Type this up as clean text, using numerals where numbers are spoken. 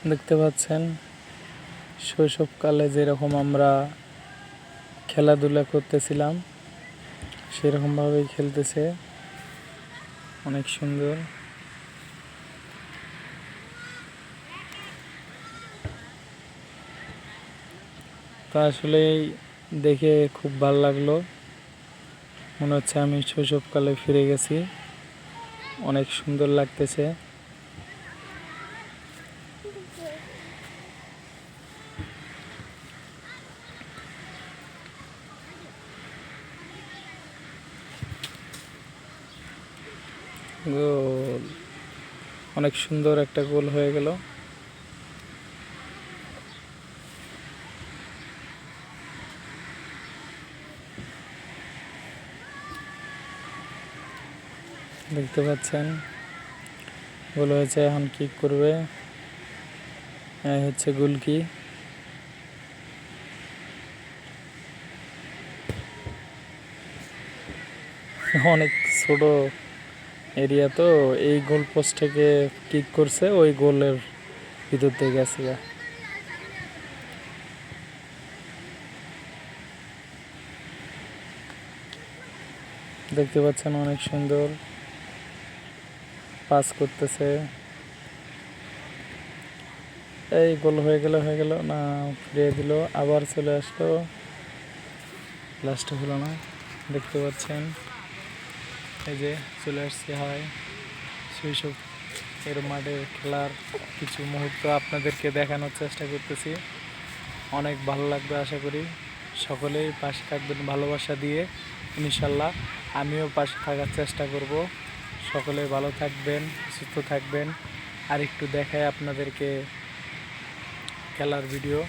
দেখতে পাচ্ছেন শৈশবকালে যেরকম আমরা খেলাধুলা করতেছিলাম সেরকমভাবেই খেলতেছে, অনেক সুন্দর। তা আসলেই দেখে খুব ভালো লাগলো, মনে হচ্ছে আমি শৈশবকালে ফিরে গেছি, অনেক সুন্দর লাগতেছে। গোল, অনেক সুন্দর একটা গোল হয়ে গেল। দেখতে পাচ্ছেন গোল হয়েছে। এখন কি করবে, হচ্ছে গোলকি। অনেক ছোট এরিয়া তো, এই গোল পোস্ট থেকে কিক করছে, ওই গোলের ভিতর দিয়ে গেছে। দেখতে পাচ্ছেন অনেক সুন্দর পাস করতেছে। এই গোল হয়ে গেল না, ফিরিয়ে দিল, আবার চলে আসলো, লাস্টে হলো না। দেখতে পাচ্ছেন এই যে চলে আসছে। হয় শৈশব এর মাঠে খেলার কিছু মুহূর্ত আপনাদেরকে দেখানোর চেষ্টা করতেছি, অনেক ভালো লাগবে আশা করি। সকলেই পাশে থাকবেন ভালোবাসা দিয়ে, ইনশাল্লাহ আমিও পাশে থাকার চেষ্টা করব। সকলে ভালো থাকবেন, সুস্থ থাকবেন। আর একটু দেখায় আপনাদেরকে খেলার ভিডিও।